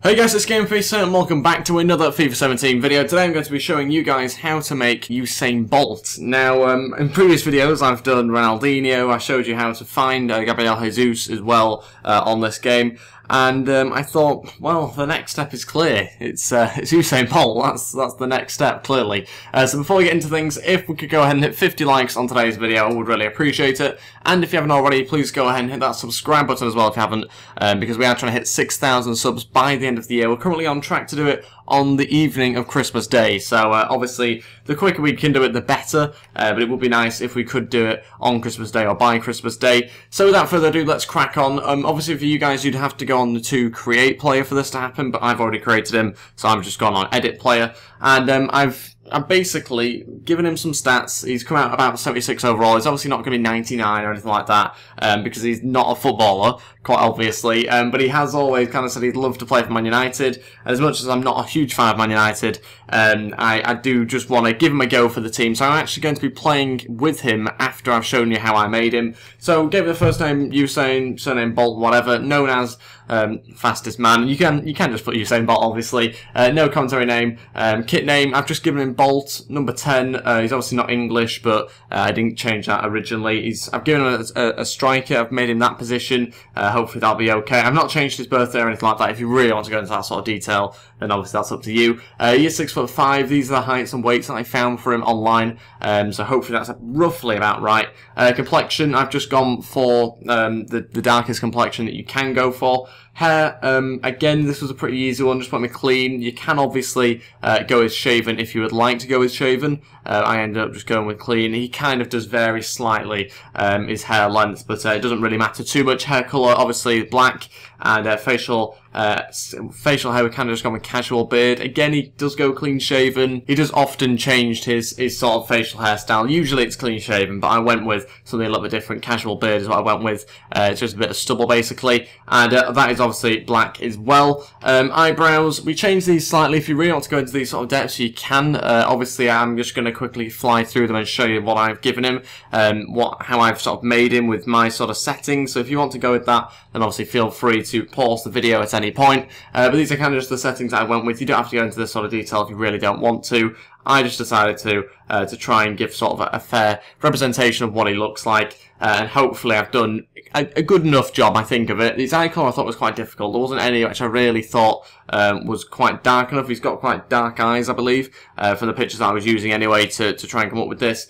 Hey guys, it's GameFace and welcome back to another FIFA 17 video. Today I'm going to be showing you guys how to make Usain Bolt. Now, in previous videos I've done Ronaldinho, I showed you how to find Gabriel Jesus as well on this game. And I thought, well, the next step is clear. It's Usain Bolt. That's the next step, clearly. So before we get into things, if we could go ahead and hit 50 likes on today's video, I would really appreciate it. And if you haven't already, please go ahead and hit that subscribe button as well if you haven't, because we are trying to hit 6,000 subs by the end of the year. We're currently on track to do it on the evening of Christmas Day. So obviously, the quicker we can do it, the better. But it would be nice if we could do it on Christmas Day or by Christmas Day. So without further ado, let's crack on. Obviously, for you guys, you'd have to go on to create player for this to happen, but I've already created him, so I've just gone on edit player, and I've basically given him some stats. He's come out about 76 overall. He's obviously not going to be 99 or anything like that, because he's not a footballer, quite obviously, but he has always kind of said he'd love to play for Man United, and as much as I'm not a huge fan of Man United, I do just want to give him a go for the team, so I'm actually going to be playing with him after I've shown you how I made him. So gave him the first name Usain, surname Bolt, whatever, known as fastest man. You can just put Usain Bolt, obviously. No commentary name. Kit name, I've just given him Bolt, number 10. He's obviously not English, but I didn't change that originally. I've given him a striker. I've made him that position. Hopefully that'll be okay. I've not changed his birthday or anything like that. If you really want to go into that sort of detail, then obviously that's up to you. He is 6'5". These are the heights and weights that I found for him online. So hopefully that's roughly about right. Complexion, I've just gone for the darkest complexion that you can go for. Hair, again, this was a pretty easy one, just went with clean. You can obviously go with shaven if you would like to go with shaven. I ended up just going with clean. He kind of does vary slightly, his hair length, but it doesn't really matter too much. Hair colour, obviously black, and facial hair, we kind of just gone with casual beard. Again, he does go clean shaven. He does often change his sort of facial hairstyle. Usually it's clean shaven, but I went with something a little bit different. Casual beard is what I went with. It's just a bit of stubble basically, and that is obviously black as well. Eyebrows, we changed these slightly. If you really want to go into these sort of depths, you can. Obviously, I'm just going to quickly fly through them and show you what I've given him, how I've sort of made him with my sort of settings. So if you want to go with that, then obviously feel free to pause the video at any point. But these are kind of just the settings that I went with. You don't have to go into this sort of detail if you really don't want to. I just decided to try and give sort of a fair representation of what he looks like, and hopefully I've done a good enough job, I think, of it. His eye colour I thought was quite difficult. There wasn't any which I really thought was quite dark enough. He's got quite dark eyes, I believe, for the pictures that I was using anyway to try and come up with this.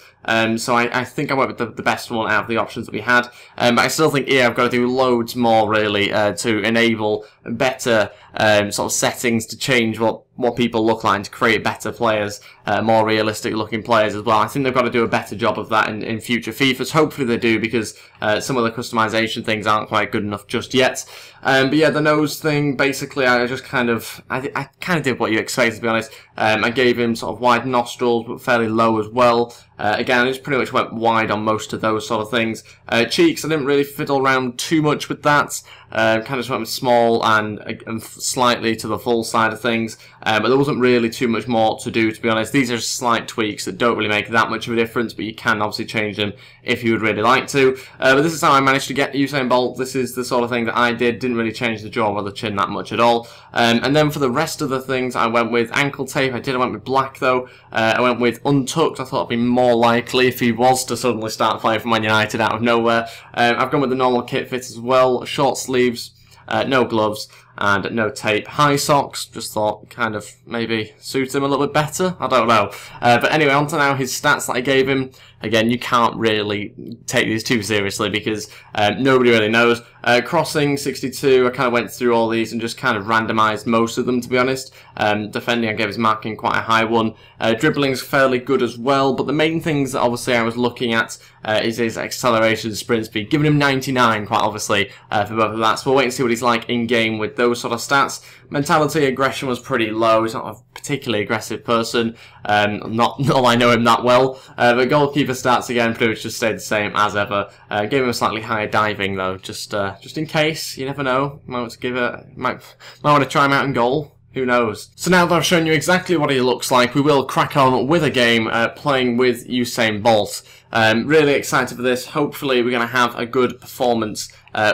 So I think I went with the best one out of the options that we had. But I still think here I've got to do loads more, really, to enable better sort of settings to change what people look like and to create better players, more realistic looking players as well. I think they've got to do a better job of that in future FIFAs. Hopefully they do, because some of the customization things aren't quite good enough just yet. But yeah, the nose thing, basically I just kind of did what you expect, to be honest. I gave him sort of wide nostrils but fairly low as well. Again, I just pretty much went wide on most of those sort of things. Cheeks, I didn't really fiddle around too much with that. Kind of just went with small and slightly to the full side of things. But there wasn't really too much more to do, to be honest. These are slight tweaks that don't really make that much of a difference, but you can obviously change them if you would really like to. But this is how I managed to get Usain Bolt. This is the sort of thing that I did. Didn't really change the jaw or the chin that much at all. And then for the rest of the things, I went with ankle tape. I went with black though. I went with untucked. I thought it'd be more likely if he was to suddenly start playing for Man United out of nowhere. I've gone with the normal kit fit as well. Short sleeves, no gloves, and no tape. High socks, just thought kind of maybe suit him a little bit better. I don't know. But anyway, on to now his stats that I gave him. Again, you can't really take these too seriously because nobody really knows. Crossing, 62, I kind of went through all these and just kind of randomised most of them, to be honest. Defending, I gave his marking quite a high one. Dribbling's fairly good as well, but the main things that obviously I was looking at is his acceleration and sprint speed. Giving him 99, quite obviously, for both of that. So we'll wait and see what he's like in-game with those sort of stats. Mentality, aggression was pretty low. He's not a particularly aggressive person. Not I know him that well. But goalkeeper stats, again, pretty much just stayed the same as ever. Gave him a slightly higher diving, though, just in case. You never know. Might want to might want to try him out in goal. Who knows? So now that I've shown you exactly what he looks like, we will crack on with a game playing with Usain Bolt. Really excited for this. Hopefully we're going to have a good performance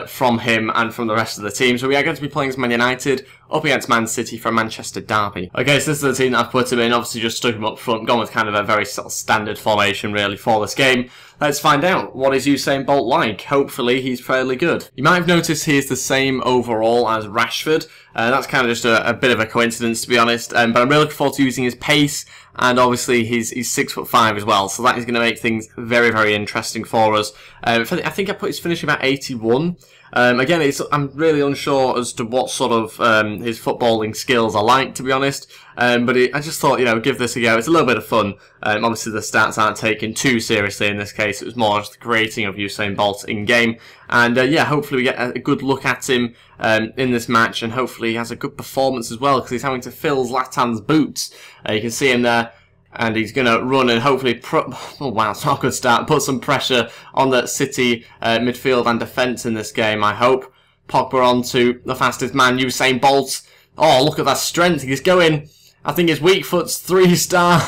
from him and from the rest of the team. So we are going to be playing as Man United. up against Man City for a Manchester derby. Okay, so this is the team that I've put him in. Obviously just stuck him up front, gone with kind of a very sort of standard formation really for this game. Let's find out, what is Usain Bolt like? Hopefully he's fairly good. You might have noticed he is the same overall as Rashford. That's kind of just a bit of a coincidence, to be honest. But I'm really looking forward to using his pace, and obviously he's 6'5" as well, so that is going to make things very, very interesting for us. I think I put his finish about 81. Again, I'm really unsure as to what sort of his footballing skills are like, to be honest. But I just thought, give this a go. It's a little bit of fun. Obviously, the stats aren't taken too seriously in this case. It was more just the creating of Usain Bolt in-game. And yeah, hopefully we get a good look at him in this match. And hopefully he has a good performance as well, because he's having to fill Zlatan's boots. You can see him there. And he's going to run and hopefully, oh wow, it's not a good start, put some pressure on the City midfield and defence in this game, I hope. Pogba on to the fastest man, Usain Bolt. Oh, look at that strength. He's going, I think his weak foot's 3-star.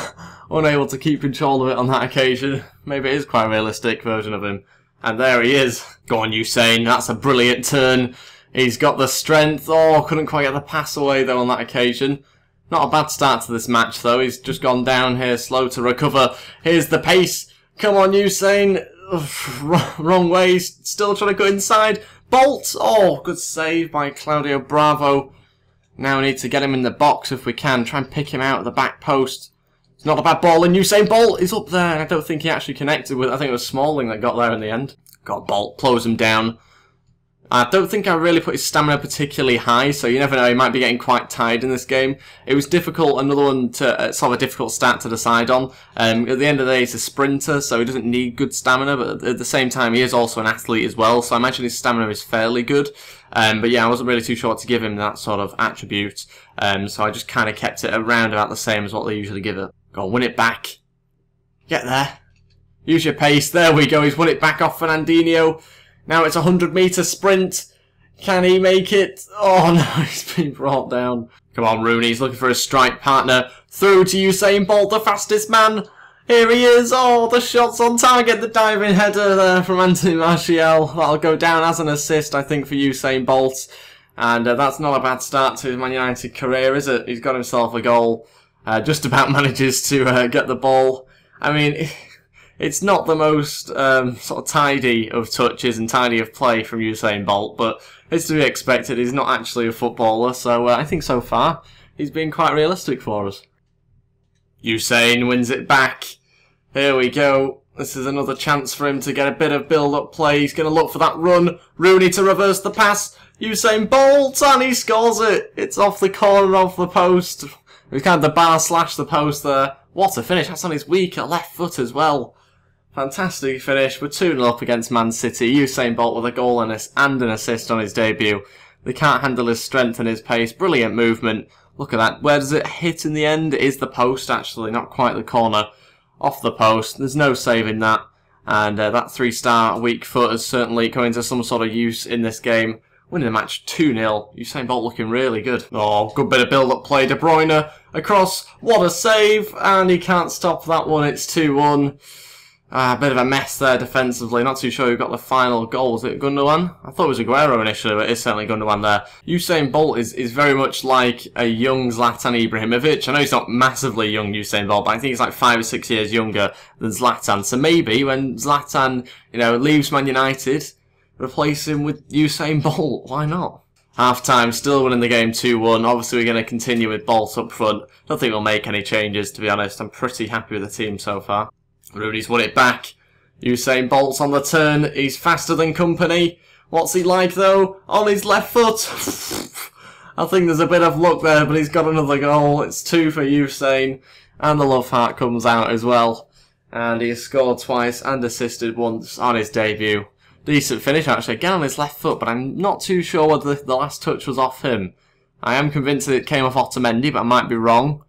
Unable to keep control of it on that occasion. Maybe it is quite a realistic version of him. And there he is. Go on, Usain. That's a brilliant turn. He's got the strength. Oh, couldn't quite get the pass away though on that occasion. Not a bad start to this match, though. He's just gone down here, slow to recover. Here's the pace. Come on, Usain. Wrong way. Still trying to go inside. Bolt. Oh, good save by Claudio Bravo. Now we need to get him in the box if we can. Try and pick him out at the back post. It's not a bad ball, and Usain Bolt is up there. I don't think he actually connected with. I think it was Smalling that got there in the end. Got Bolt. Close him down. I don't think I really put his stamina particularly high, so you never know, he might be getting quite tired in this game. It was difficult, another one to sort of a difficult stat to decide on. At the end of the day, he's a sprinter, so he doesn't need good stamina, but at the same time, he is also an athlete as well, so I imagine his stamina is fairly good. But yeah, I wasn't really too sure what to give him that sort of attribute, so I just kind of kept it around about the same as what they usually give it. Go on, win it back. Get there. Use your pace. There we go, he's won it back off Fernandinho. Now it's a 100-metre sprint. Can he make it? Oh no, he's been brought down. Come on, Rooney, he's looking for a strike partner. Through to Usain Bolt, the fastest man. Here he is. Oh, the shot's on target. The diving header there from Anthony Martial. That'll go down as an assist, I think, for Usain Bolt. And that's not a bad start to his Man United career, is it? He's got himself a goal. Just about manages to get the ball. I mean, it's not the most sort of tidy of touches and tidy of play from Usain Bolt, but it's to be expected. He's not actually a footballer, so I think so far he's been quite realistic for us. Usain wins it back. Here we go. This is another chance for him to get a bit of build-up play. He's going to look for that run. Rooney to reverse the pass. Usain Bolt, and he scores it. It's off the corner of the post. It's kind of the bar slash the post there. What a finish. That's on his weaker left foot as well. Fantastic finish. We're 2-0 up against Man City. Usain Bolt with a goal and an assist on his debut. They can't handle his strength and his pace. Brilliant movement. Look at that. Where does it hit in the end? It is the post, actually. Not quite the corner. Off the post. There's no saving that. And that 3-star weak foot is certainly coming to some sort of use in this game. Winning the match 2-0. Usain Bolt looking really good. Oh, good bit of build-up play. De Bruyne across. What a save. And he can't stop that one. It's 2-1. A bit of a mess there defensively. Not too sure who got the final goal. Was it Gundogan? I thought it was Aguero initially, but it's certainly Gundogan there. Usain Bolt is very much like a young Zlatan Ibrahimovic. I know he's not massively young, Usain Bolt, but I think he's like 5 or 6 years younger than Zlatan. So maybe when Zlatan, leaves Man United, replace him with Usain Bolt. Why not? Half-time, still winning the game 2-1. Obviously, we're going to continue with Bolt up front. Don't think we'll make any changes, to be honest. I'm pretty happy with the team so far. Rooney's won it back. Usain Bolt's on the turn. He's faster than company. What's he like, though? On his left foot. I think there's a bit of luck there, but he's got another goal. It's 2 for Usain. And the love heart comes out as well. And he has scored twice and assisted once on his debut. Decent finish, actually. Again on his left foot, but I'm not too sure whether the last touch was off him. I am convinced that it came off Otamendi, but I might be wrong.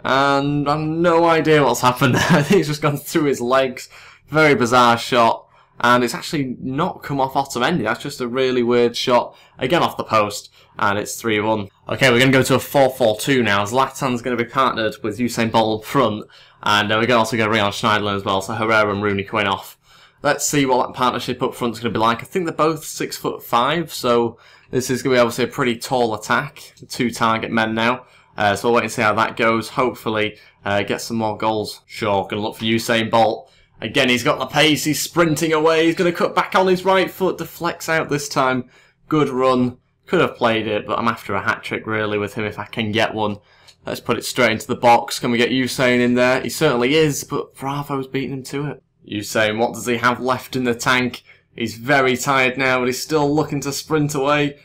And I've no idea what's happened there. I think it's just gone through his legs. Very bizarre shot. And it's actually not come off Otamendi. That's just a really weird shot. Again off the post. And it's 3-1. Okay, we're going to go to a 4-4-2 now. Zlatan's going to be partnered with Usain Bolt up front. And we're going to also go Rion Schneiderlin as well. So Herrera and Rooney going off. let's see what that partnership up front is going to be like. I think they're both 6'5", so this is going to be obviously a pretty tall attack. 2 target men now. So we'll wait and see how that goes. Hopefully get some more goals. Sure, going to look for Usain Bolt. Again, he's got the pace, he's sprinting away, he's going to cut back on his right foot, deflects out this time. Good run. Could have played it, but I'm after a hat-trick really with him if I can get one. Let's put it straight into the box. Can we get Usain in there? He certainly is, but Bravo's beating him to it. Usain, what does he have left in the tank? He's very tired now, but he's still looking to sprint away.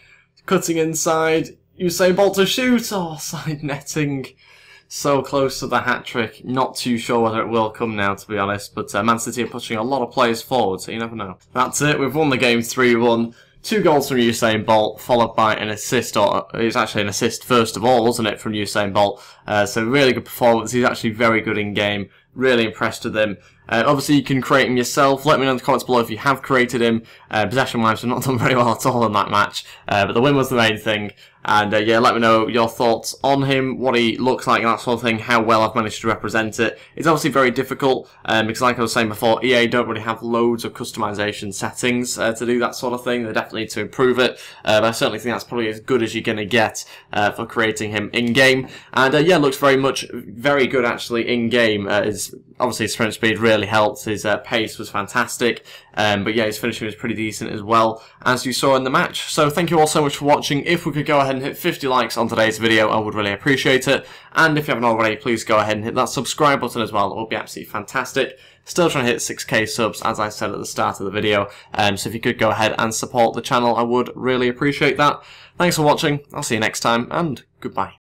Cutting inside. Usain Bolt to shoot. Oh, side netting. So close to the hat-trick. Not too sure whether it will come now, to be honest. But Man City are pushing a lot of players forward, so you never know. That's it. We've won the game 3-1. 2 goals from Usain Bolt, followed by an assist, or it was actually an assist first of all, wasn't it, from Usain Bolt. So really good performance. He's actually very good in game. Really impressed with him. Obviously, you can create him yourself. Let me know in the comments below if you have created him. Possession-wise, we've not done very well at all in that match. But the win was the main thing. And yeah, let me know your thoughts on him, what he looks like and that sort of thing, how well I've managed to represent it. It's obviously very difficult, because like I was saying before, EA don't really have loads of customization settings to do that sort of thing. They definitely need to improve it. But I certainly think that's probably as good as you're going to get for creating him in-game. And yeah, looks very good actually in-game. Obviously his sprint speed really helped, his pace was fantastic, but yeah, his finishing was pretty decent as well, as you saw in the match. So thank you all so much for watching. If we could go ahead and hit 50 likes on today's video, I would really appreciate it. And if you haven't already, please go ahead and hit that subscribe button as well. It would be absolutely fantastic. Still trying to hit 6k subs, as I said at the start of the video, so if you could go ahead and support the channel, I would really appreciate that. Thanks for watching, I'll see you next time, and goodbye.